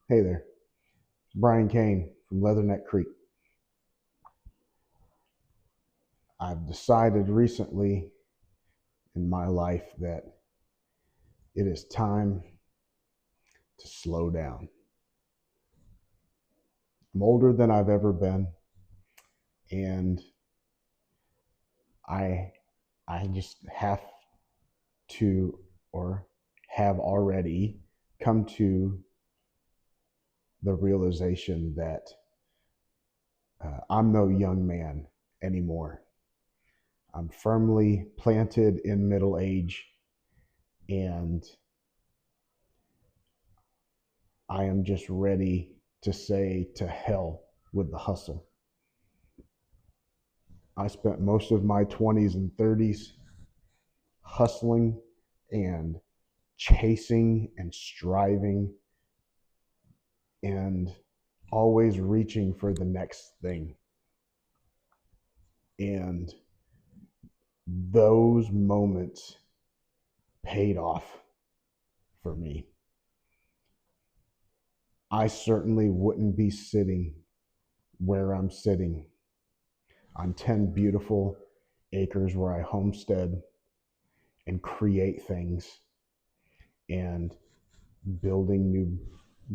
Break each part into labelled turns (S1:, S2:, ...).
S1: Hey there, it's Brian Cain from Leatherneck Creek. I've decided recently in my life that it is time to slow down. I'm older than I've ever been, and I I just have to or have already come to the realization that I'm no young man anymore. I'm firmly planted in middle age, and I am just ready to say to hell with the hustle. I spent most of my 20s and 30s hustling and chasing and striving and always reaching for the next thing. And those moments paid off for me. I certainly wouldn't be sitting where I'm sitting on 10 beautiful acres where I homestead and create things and building new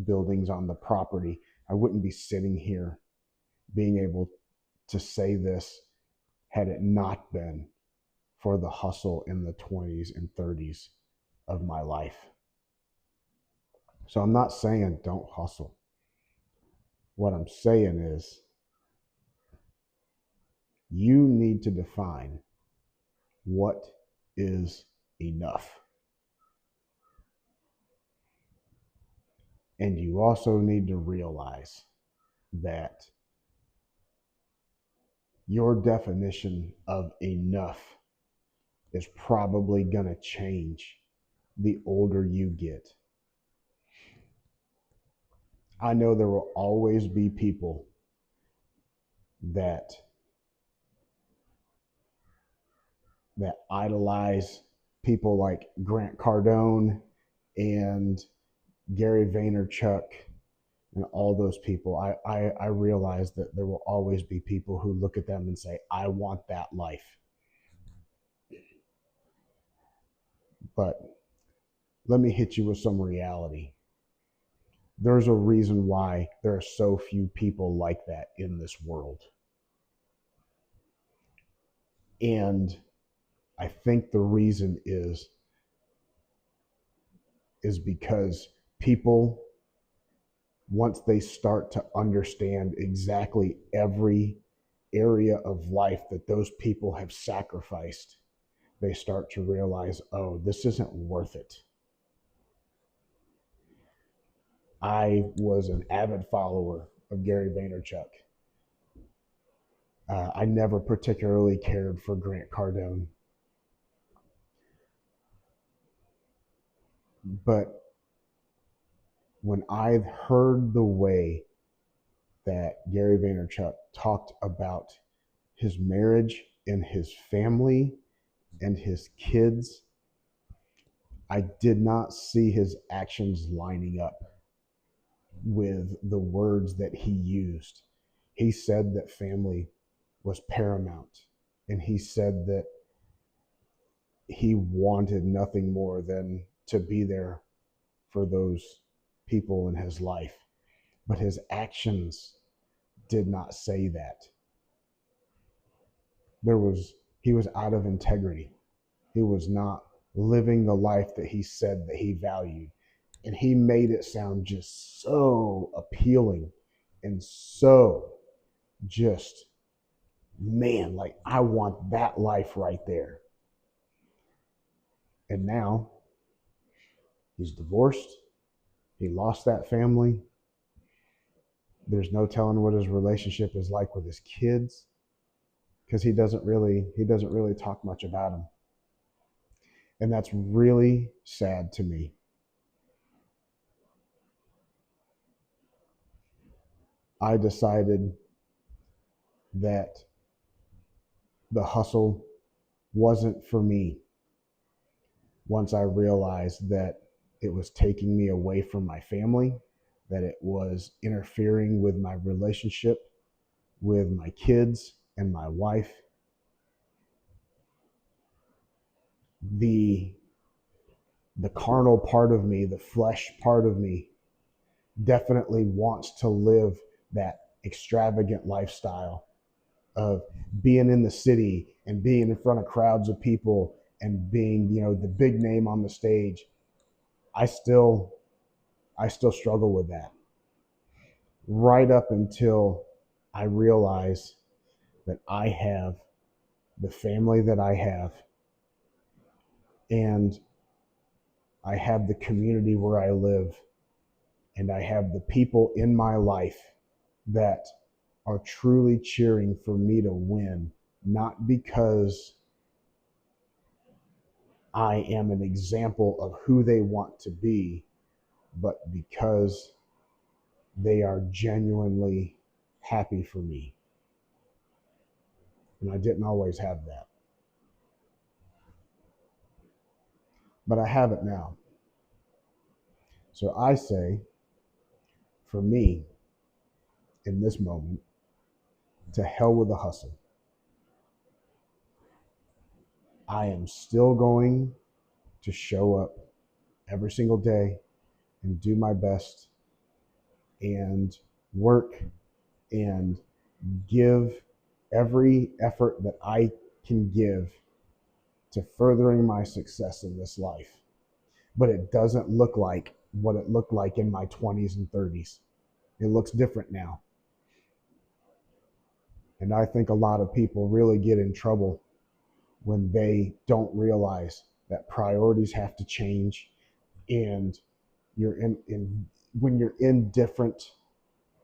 S1: buildings on the property. I wouldn't be sitting here being able to say this had it not been for the hustle in the 20s and 30s of my life. So I'm not saying don't hustle. What I'm saying is you need to define what is enough. And you also need to realize that your definition of enough is probably going to change the older you get. I know there will always be people that idolize people like Grant Cardone and Gary Vaynerchuk and all those people. I realize that there will always be people who look at them and say, I want that life. But let me hit you with some reality. There's a reason why there are so few people like that in this world. And I think the reason is because people, once they start to understand exactly every area of life that those people have sacrificed, they start to realize, oh, this isn't worth it. I was an avid follower of Gary Vaynerchuk. I never particularly cared for Grant Cardone. But when I heard the way that Gary Vaynerchuk talked about his marriage and his family and his kids, I did not see his actions lining up with the words that he used. He said that family was paramount, and he said that he wanted nothing more than to be there for those people in his life. But his actions did not say that. He was out of integrity. He was not living the life that he said that he valued. And he made it sound just so appealing and so just, man, like I want that life right there. And now he's divorced. He lost that family. There's no telling what his relationship is like with his kids because he doesn't really talk much about them. And that's really sad to me. I decided that the hustle wasn't for me once I realized that it was taking me away from my family that it was interfering with my relationship with my kids and my wife. The carnal part of me, the flesh part of me, definitely wants to live that extravagant lifestyle of being in the city and being in front of crowds of people and being, the big name on the stage. I still struggle with that right up until I realize that I have the family that I have, and I have the community where I live, and I have the people in my life that are truly cheering for me to win, not because I am an example of who they want to be, but because they are genuinely happy for me. And I didn't always have that, but I have it now. So I say, for me, in this moment, to hell with the hustle. I am still going to show up every single day and do my best and work and give every effort that I can give to furthering my success in this life. But it doesn't look like what it looked like in my 20s and 30s. It looks different now. And I think a lot of people really get in trouble when they don't realize that priorities have to change, and you're in when you're in different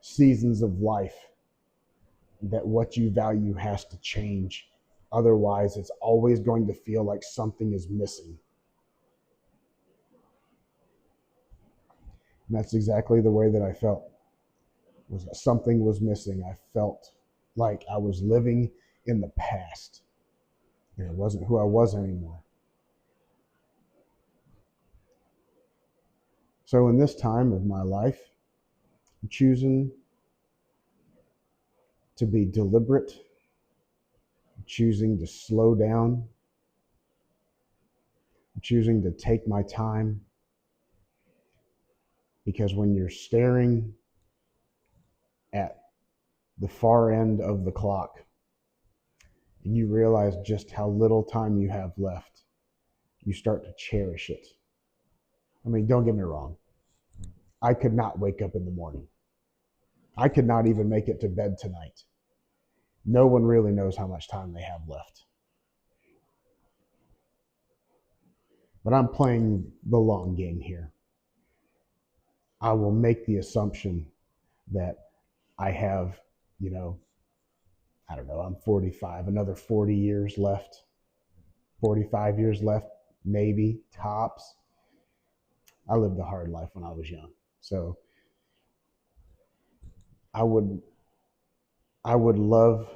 S1: seasons of life, that what you value has to change. Otherwise, it's always going to feel like something is missing. And that's exactly the way that I felt. Was that something was missing. I felt like I was living in the past, and it wasn't who I was anymore. So in this time of my life, I'm choosing to be deliberate, I'm choosing to slow down, I'm choosing to take my time, because when you're staring at the far end of the clock and you realize just how little time you have left, you start to cherish it. I mean, don't get me wrong. I could not wake up in the morning. I could not even make it to bed tonight. No one really knows how much time they have left. But I'm playing the long game here. I will make the assumption that I have, I don't know, I'm 45, another 40 years left, 45 years left, maybe, tops. I lived a hard life when I was young. So I would love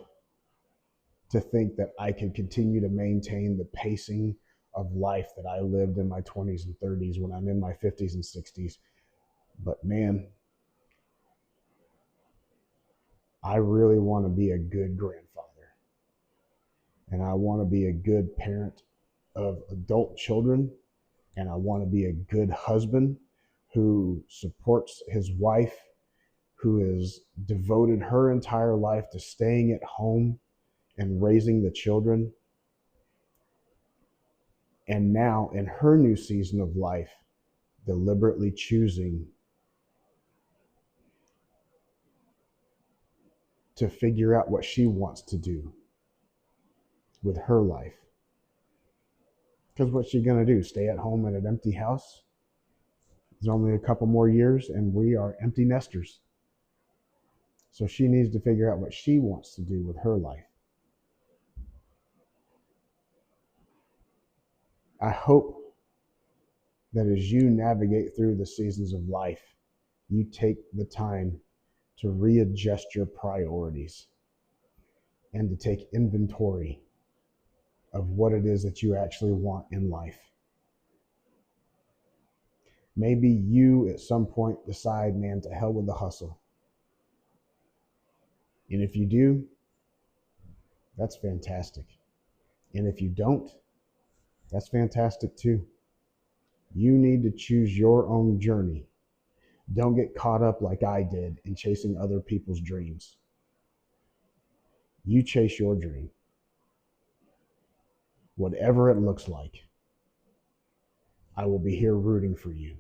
S1: to think that I can continue to maintain the pacing of life that I lived in my 20s and 30s when I'm in my 50s and 60s. But man, I really want to be a good grandfather. And I want to be a good parent of adult children. And I want to be a good husband who supports his wife, who has devoted her entire life to staying at home and raising the children. And now, in her new season of life, deliberately choosing to figure out what she wants to do with her life. Because what's she going to do? Stay at home in an empty house? It's only a couple more years and we are empty nesters. So she needs to figure out what she wants to do with her life. I hope that as you navigate through the seasons of life, you take the time to readjust your priorities and to take inventory of what it is that you actually want in life. Maybe you at some point decide, man, to hell with the hustle. And if you do, that's fantastic. And if you don't, that's fantastic too. You need to choose your own journey. Don't get caught up like I did in chasing other people's dreams. You chase your dream, whatever it looks like. I will be here rooting for you.